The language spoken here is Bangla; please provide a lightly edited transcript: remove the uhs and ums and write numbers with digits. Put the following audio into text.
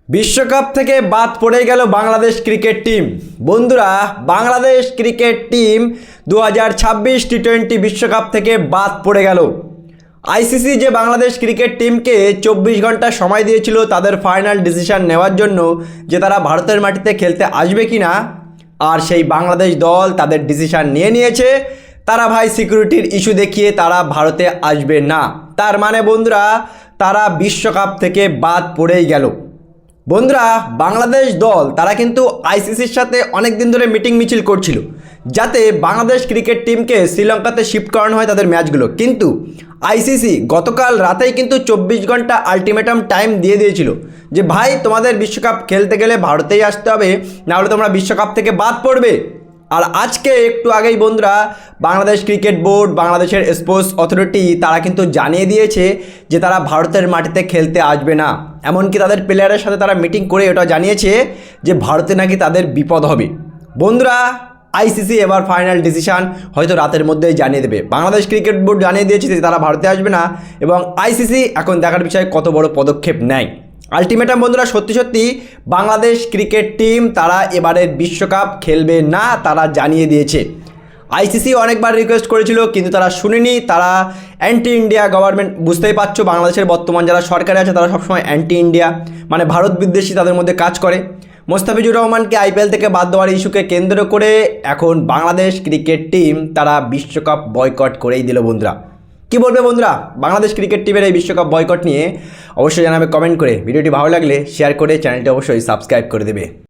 বিশ্বকাপ থেকে বাদ পড়ে গেল বাংলাদেশ ক্রিকেট টিম। বন্ধুরা, বাংলাদেশ ক্রিকেট টিম 2026 টি20 বিশ্বকাপ থেকে বাদ পড়ে গেল। আইসিসি যে বাংলাদেশ ক্রিকেট টিমকে 24 ঘন্টা সময় দিয়েছিল তাদের ফাইনাল ডিসিশন নেওয়ার জন্য যে তারা ভারতের মাটিতে খেলতে আসবে কিনা, আর সেই বাংলাদেশ দল তাদের ডিসিশন নিয়ে নিয়েছে। তারা ভাই সিকিউরিটির ইস্যু দেখিয়ে তারা ভারতে আসবে না। তার মানে বন্ধুরা, তারা বিশ্বকাপ থেকে বাদ পড়েই গেল। বন্ধুরা, বাংলাদেশ দল তারা কিন্তু আইসিসির সাথে অনেক দিন ধরে মিটিং মিছিল করছিল যাতে বাংলাদেশ ক্রিকেট টিমকে শ্রীলঙ্কাতে শিফট করানো হয় তাদের ম্যাচগুলো, কিন্তু আইসিসি গতকাল রাতেই কিন্তু 24 ঘন্টা আলটিমেটাম টাইম দিয়ে দিয়েছিল যে ভাই তোমাদের বিশ্বকাপ খেলতে গেলে ভারতেই আসতে হবে, নাহলে তোমরা বিশ্বকাপ থেকে বাদ পড়বে। আর আজকে একটু আগেই বন্ধুরা বাংলাদেশ ক্রিকেট বোর্ড, বাংলাদেশের স্পোর্টস অথরিটি তারা কিন্তু জানিয়ে দিয়েছে যে তারা ভারতের মাটিতে খেলতে আসবে না। এমনকি তাদের প্লেয়ারের সাথে তারা মিটিং করে এটা জানিয়েছে যে ভারতে নাকি তাদের বিপদ হবে। বন্ধুরা, আইসিসি এবার ফাইনাল ডিসিশন হয়তো রাতের মধ্যেই জানিয়ে দেবে। বাংলাদেশ ক্রিকেট বোর্ড জানিয়ে দিয়েছে যে তারা ভারতে আসবে না, এবং আইসিসি এখন দেখার বিষয়ে কত বড় পদক্ষেপ নেয়। আলটিমেটাম বন্ধুরা, সত্যি সত্যি বাংলাদেশ ক্রিকেট টিম তারা এবারের বিশ্বকাপ খেলবে না, তারা জানিয়ে দিয়েছে। আইসিসি অনেকবার রিকোয়েস্ট করেছিল কিন্তু তারা শুনেনি। তারা অ্যান্টি ইন্ডিয়া গভর্নমেন্ট, বুঝতেই পারছো বাংলাদেশের বর্তমান যারা সরকারে আছে তারা সবসময় অ্যান্টি ইন্ডিয়া, মানে ভারত বিদ্বেষী তাদের মধ্যে কাজ করে। মোস্তাফিজুর রহমানকে আইপিএল থেকে বাদ দেওয়ার ইস্যুকে কেন্দ্র করে এখন বাংলাদেশ ক্রিকেট টিম তারা বিশ্বকাপ বয়কট করেই দিল। বন্ধুরা, কি বলবে বন্ধুরা বাংলাদেশ ক্রিকেট টিমের এই বিশ্বকাপ বয়কট নিয়ে? অবশ্যই জানাবে কমেন্ট করে। ভিডিওটি ভালো লাগলে শেয়ার করে চ্যানেলটি অবশ্যই সাবস্ক্রাইব করে দেবে।